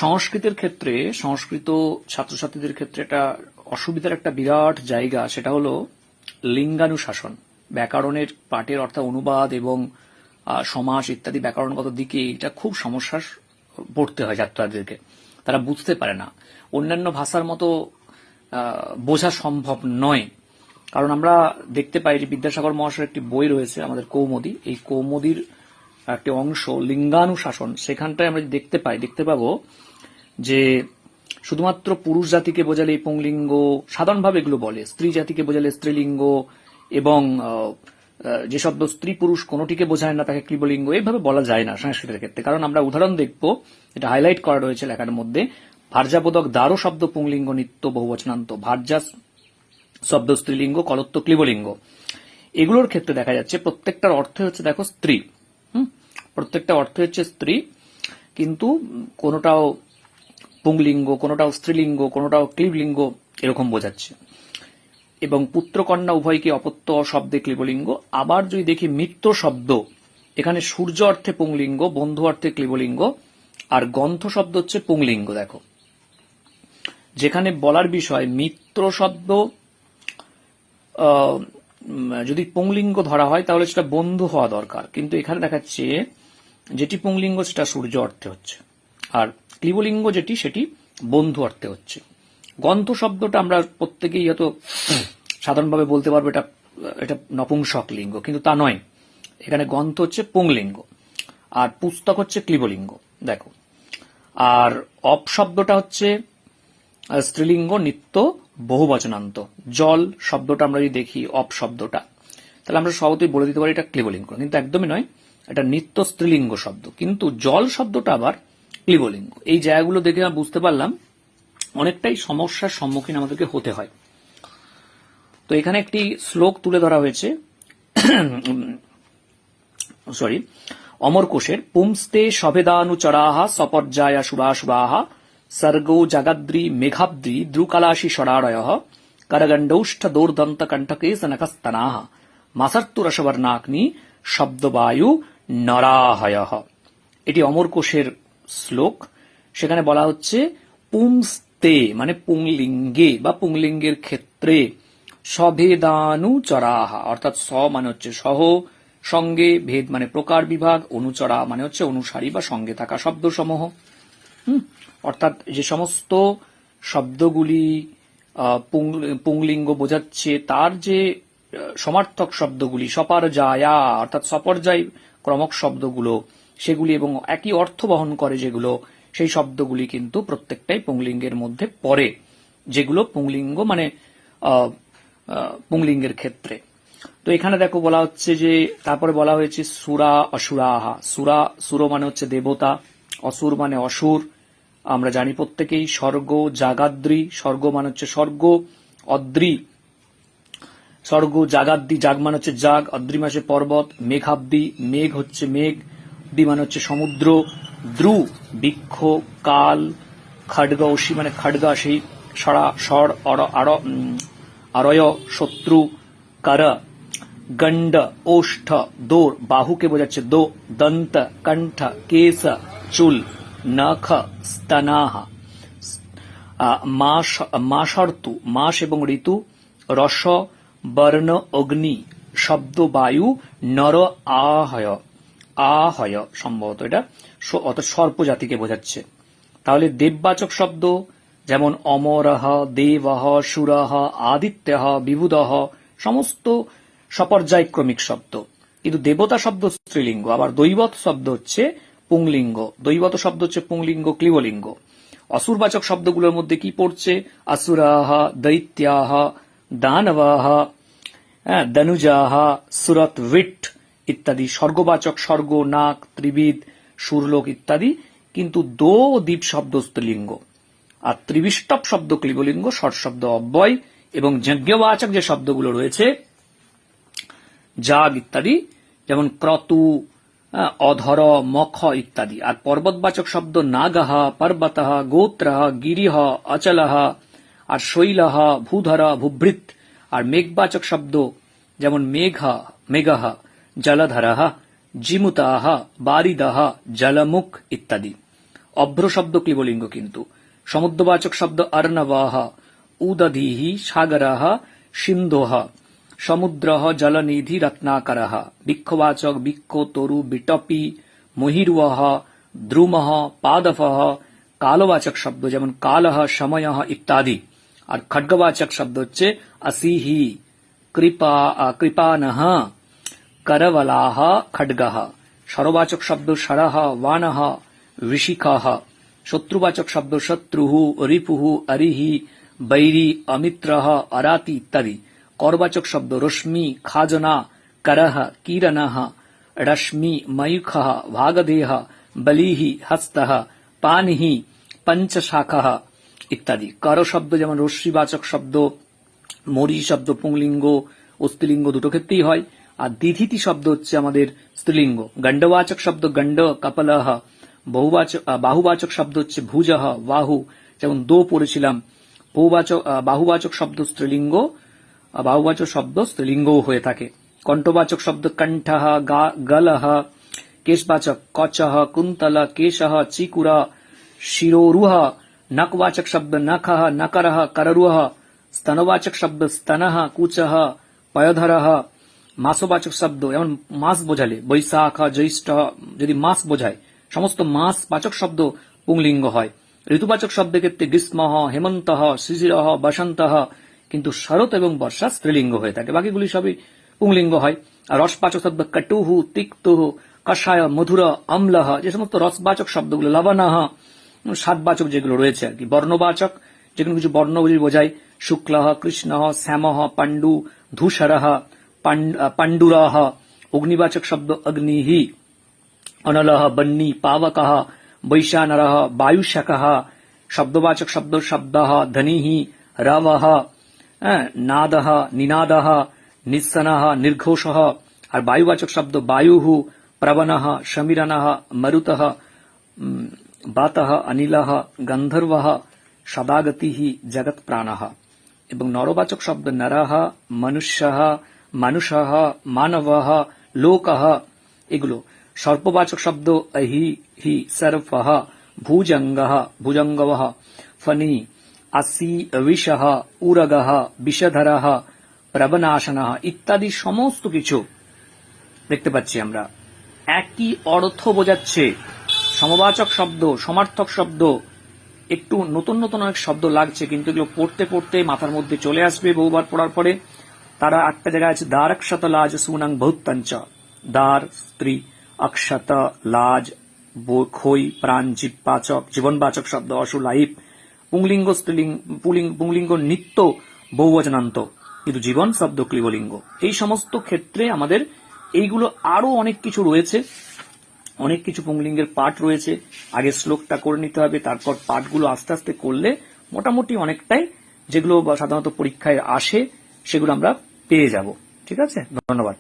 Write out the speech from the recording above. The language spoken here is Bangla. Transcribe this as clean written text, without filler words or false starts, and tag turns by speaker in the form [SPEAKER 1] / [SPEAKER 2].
[SPEAKER 1] সংস্কৃতের ক্ষেত্রে সংস্কৃত ছাত্রছাত্রীদের ক্ষেত্রে একটা অসুবিধার একটা বিরাট জায়গা, সেটা হলো লিঙ্গানুশাসন। ব্যাকরণের পাঠের অর্থাৎ অনুবাদ এবং সমাস ইত্যাদি ব্যাকরণগত দিকে এটা খুব সমস্যার পড়তে হয় ছাত্রছাত্রীদেরকে। তারা বুঝতে পারে না, অন্যান্য ভাষার মতো বোঝা সম্ভব নয়। কারণ আমরা দেখতে পাই যে বিদ্যাসাগর মহাশয়ের একটি বই রয়েছে আমাদের কৌমুদী, এই কৌমুদীর একটি অংশ লিঙ্গানুশাসন, সেখানটায় আমরা দেখতে পাবো যে শুধুমাত্র পুরুষ জাতিকে বোঝালে পুংলিঙ্গ, সাধারণভাবে এগুলো বলে, স্ত্রী জাতিকে বোঝালে স্ত্রীলিঙ্গ, এবং যে শব্দ স্ত্রী পুরুষ কোনোটিকে বোঝায় না তাকে ক্লীবলিঙ্গ, এইভাবে বলা যায় না সংস্কৃতের ক্ষেত্রে। কারণ আমরা উদাহরণ দেখবো, এটা হাইলাইট করা রয়েছে লেখার মধ্যে, ভার্যাবোধক দ্বারো শব্দ পুংলিঙ্গ নিত্য বহুবচনান্ত, ভার্যা শব্দ স্ত্রীলিঙ্গ, কলত্ব ক্লীবলিঙ্গ। এগুলোর ক্ষেত্রে দেখা যাচ্ছে প্রত্যেকটার অর্থ হচ্ছে দেখো স্ত্রী, প্রত্যেকটা অর্থ হচ্ছে স্ত্রী, কিন্তু কোনোটাও পুংলিঙ্গ, কোনোটাও স্ত্রীলিঙ্গ, কোনোটাও ক্লীবলিঙ্গ এরকম বোঝাচ্ছে। এবং পুত্র কন্যা উভয়কে অপত্য শব্দে ক্লীবলিঙ্গ। আবার যদি দেখি মিত্র শব্দ, এখানে সূর্য অর্থে পুংলিঙ্গ, বন্ধু অর্থে ক্লীবলিঙ্গ, আর গ্রন্থ শব্দ হচ্ছে পুংলিঙ্গ। দেখো যেখানে বলার বিষয় মিত্র শব্দ যদি পুংলিঙ্গ ধরা হয় তাহলে সেটা বন্ধু হওয়া দরকার, কিন্তু এখানে দেখাচ্ছে যেটি পুংলিঙ্গ সেটা সূর্য অর্থে হচ্ছে, আর ক্লীবলিঙ্গ যেটি সেটি বন্ধু অর্থে হচ্ছে। গ্রন্থ শব্দটা আমরা প্রত্যেকেই হয়তো সাধারণভাবে বলতে পারবো এটা এটা নপুংসক লিঙ্গ, কিন্তু তা নয়। এখানে গ্রন্থ হচ্ছে পুংলিঙ্গ আর পুস্তক হচ্ছে ক্লীবলিঙ্গ। দেখো, আর অপশব্দটা হচ্ছে স্ত্রীলিঙ্গ নিত্য বহুবচনান্ত। জল শব্দটা আমরা যদি দেখি অপশব্দটা, তাহলে আমরা সহজেই বলে দিতে পারি এটা ক্লীবলিঙ্গ, কিন্তু একদমই নয়, এটা নিত্য স্ত্রীলিঙ্গ শব্দ, কিন্তু জল শব্দটা আবার ক্লীবলিঙ্গ। এই জায়গাগুলো দেখে আমরা বুঝতে পারলাম অনেকটাই সমস্যার সম্মুখীন আমাদেরকে হতে হয়। তো এখানে একটি শ্লোক তুলে ধরা হয়েছে অমরকোষের, পুংস্তে সভেদানুচরাহা সপর্যায়া সুরাসুরাহা সর্গো জাগাদ্রি মেঘাব্দ্রি দ্রুকালাশি ষড়ারয়ঃ করগণ্ডৌষ্ঠ দোর্দন্ত কণ্ঠকেশ নখস্তনাঃ মাসার্তুরসবর্ণাগ্নি শব্দবায়ু নরাহয়ঃ। এটি অমরকোষের শ্লোক। সেখানে বলা হচ্ছে পুংস্তে মানে পুংলিঙ্গে বা পুংলিঙ্গের ক্ষেত্রে, সভেদানুচরাহা অর্থাৎ স মানে হচ্ছে সহ, সঙ্গে, ভেদ মানে প্রকার বিভাগ, অনুচরা মানে হচ্ছে অনুসারী বা সঙ্গে থাকা শব্দসমূহ। অর্থাৎ যে সমস্ত শব্দগুলি পুংলিঙ্গ বোঝাচ্ছে তার যে সমার্থক শব্দগুলি সপর্যায়া অর্থাৎ সপর্যায় ক্রমক শব্দগুলো সেগুলি এবং একই অর্থ বহন করে যেগুলো, সেই শব্দগুলি কিন্তু প্রত্যেকটাই পুংলিঙ্গের মধ্যে পড়ে, যেগুলো পুংলিঙ্গ মানে পুংলিঙ্গের ক্ষেত্রে। তো এখানে দেখো বলা হচ্ছে যে তারপরে বলা হয়েছে সুরা অসুরাহা। সুর মানে হচ্ছে দেবতা, অসুর মানে অসুর। আমরা জানি প্রত্যেকেই স্বর্গ জাগাদ্রি, স্বর্গ মানে হচ্ছে স্বর্গ, অদ্রি স্বর্গ জাগাদ্রি, জাগ মানে হচ্ছে জাগ, অদ্রি মানে পর্বত, মেঘাব্দি মেঘ হচ্ছে মেঘ, দ্বি মানে হচ্ছে সমুদ্র, দ্রু বৃক্ষ, কাল, খড়গ অসি মানে খড়গা সেই স্বর আরয় শত্রু, কর গণ্ড ওষ্ঠ দোর বাহুকে বোঝাচ্ছে দো, দন্ত কণ্ঠ কেশ চুল, নখ স্তনাহ, মাসার্তু মাস এবং ঋতু, রস বর্ণ অগ্নি, শব্দ বায়ু, নর আহয় আহয় সম্ভবত এটা অর্থাৎ সর্প জাতিকে বোঝাচ্ছে। তাহলে দেববাচক শব্দ যেমন অমরহ, দেবহ, সুরহ, আদিত্যহ, বিবুধহ সমস্ত সপর্যায়ক্রমিক শব্দ, কিন্তু দেবতা শব্দ স্ত্রীলিঙ্গ। আবার দৈবত শব্দ হচ্ছে পুংলিঙ্গ, দৈবত শব্দ হচ্ছে পুংলিঙ্গ ক্লীবলিঙ্গ। অসুরবাচক শব্দগুলোর মধ্যে কি পড়ছে? আসুরাহ, দৈত্যাহ, দানবাহ, দনুজাহ, সুরত উইট ইত্যাদি। স্বর্গবাচক স্বর্গ, নাক, ত্রিবিদ, সুরলোক ইত্যাদি, কিন্তু দো দ্বীপ শব্দ স্ত্রীলিঙ্গ, আর ত্রিবিষ্টপ শব্দ ক্লীবলিঙ্গ, ষট শব্দ অব্যয়, এবং যজ্ঞবাচক যে শব্দগুলো রয়েছে জাগ ইত্যাদি, যেমন ক্রতু, অধর, মখ ইত্যাদি। আর পর্বতবাচক শব্দ নাগহ, পর্বতঃ, গোত্রঃ, গিরিহ, অচলহ, আর শৈলহ, ভূধর, ভূভৃৎ। আর মেঘবাচক শব্দ যেমন মেঘহ, জলধরঃ, জিমুতাহ, বারিদহ, জলমুখ ইত্যাদি। অভ্র শব্দ ক্লিবলিঙ্গ কিন্তু। সমুদ্রবাচক শব্দ অর্ণবাহ, উদধিः সাগরः সিন্ধুः, সমুদ্রः জলনিধি রত্নাকরः। বৃক্ষবাচক বৃক্ষ, তরু, বিটপি, মহির্বহ, দ্রুমः, পাদপः। কালবাচক শব্দ যেমন কালः, সময়ः ইত্যাদি। আর খड्गवाचक শব্দ হচ্ছে আসিহি, কৃপানः, করবলাহ, খड्गः। স্বরবাচক শব্দ শরः, বাণः, ঋষিকः। শত্রুবাচক শব্দ শত্রুঃ, রিপুঃ, অরিহি, বৈরি, অমিত্রः, অরাতি ইত্যাদি। করবাচক শব্দ রশ্মি, খাজনা, করः, কিরণः, রশ্মি, ময়ূখः, ভাগধেয়ः, বলিः, হস্তः, পানিः, পঞ্চশাখः ইত্যাদি। কর শব্দ যেমন রশ্মিবাচক শব্দ, মরি শব্দ পুংলিঙ্গ ও স্ত্রীলিঙ্গ দুটো ক্ষেত্রেই হয়। আর দিধিতি শব্দ হচ্ছে আমাদের স্ত্রীলিঙ্গ। গণ্ডবাচক শব্দ গণ্ড, কপলহ। বাহুবাচক শব্দ হচ্ছে ভুজহ, বাহু, যেমন দো পড়েছিলাম। বাহুবাচক শব্দ স্ত্রীলিঙ্গ, বাহুবাচক শব্দ স্ত্রীলিঙ্গও হয়ে থাকে। কণ্ঠবাচক শব্দ কণ্ঠঃ, গলহ। কেশবাচক কচঃ, কুন্তল, কেশः, চিকুর, শিরোরুহ। নখবাচক শব্দ নখः, নকরः, কররুহ। স্তনবাচক শব্দ স্তনः, কুচः, পয়ধরः। মাসবাচক শব্দ যেমন মাস বোঝালে বৈশাখ, জ্যৈষ্ঠ, যদি মাস বোঝায় সমস্ত মাস বাচক শব্দ পুংলিঙ্গ হয়। ঋতুবাচক শব্দের ক্ষেত্রে গ্রীষ্মঃ, হেমন্তঃ, শিশিরঃ, বসন্তঃ, কিন্তু শরৎ এবং বর্ষা স্ত্রীলিঙ্গ হয়ে থাকে। বাকিগুলি সবই পুংলিঙ্গ হয়। আর রসবাচক শব্দ কটুঃ, তিক্তঃ, কষায়, মধুর, অম্লঃ, যে সমস্ত রসবাচক শব্দগুলো, লবণঃ, স্বাদবাচক যেগুলো রয়েছে আর কি। বর্ণবাচক যেগুলো কিছু বর্ণগুলি বোঝায়, শুক্লঃ, কৃষ্ণঃ, শ্যামঃ, পাণ্ডু, ধূসরঃ, পাণ্ডুরঃ। অগ্নিবাচক শব্দ অগ্নিঃ, অনলঃ, বন্যী, পাবকঃ, বৈশানরঃ, বায়ুশকঃ। শব্দবাচক শব্দ শব্দঃ, ধ্বনিঃ, রবঃ, নাদঃ, নিনাদঃ, নিঃসনঃ, নির্ঘোষঃ। আর বায়ুবাচক শব্দ বায়ুঃ, প্রবণঃ, সমীরণঃ, মরুতঃ, বাতঃ, অনিলঃ, গন্ধর্বঃ, সদাগতিঃ, জগৎ প্রাণঃ। এবং নরবাচক শব্দ নরঃ, মনুষ্যঃ, মানুষঃ, মানবঃ, লোকঃ এগুলো। সর্পবাচক শব্দ অহি, হি, সর্পঃ, ভুজঙ্গঃ, ভুজঙ্গবঃ, ফণি, আসি, বিষঃ, উরগঃ, বিষধরঃ, প্রবনাশনঃ ইত্যাদি সমস্ত কিছু দেখতে পাচ্ছি আমরা একই অর্থ বোঝাচ্ছে। সমবাচক শব্দ, সমার্থক শব্দ, একটু নতুন নতুন অনেক শব্দ লাগছে, কিন্তু এগুলো পড়তে পড়তে মাথার মধ্যে চলে আসবে বহুবার পড়ার পরে। তারা একটা জায়গায় আছে দ্বারক্ষত লাজ সুনাং বহুতঞ্চ। দ্বার স্ত্রী, অক্ষত লাজ, খই, প্রাণ, জীববাচক, জীবনবাচক শব্দ অসুলাইপ। পুংলিঙ্গ স্ত্রীলিঙ্গ, পুংলিঙ্গ নিত্য বহুবচনান্ত, কিন্তু জীবন শব্দ ক্লিবলিঙ্গ। এই সমস্ত ক্ষেত্রে আমাদের এইগুলো আরো অনেক কিছু রয়েছে, অনেক কিছু পুংলিঙ্গের পাঠ রয়েছে। আগে শ্লোকটা করে নিতে হবে, তারপর পাঠগুলো আস্তে আস্তে করলে মোটামুটি অনেকটাই যেগুলো সাধারণত পরীক্ষায় আসে সেগুলো আমরা পেয়ে যাব। ঠিক আছে, ধন্যবাদ।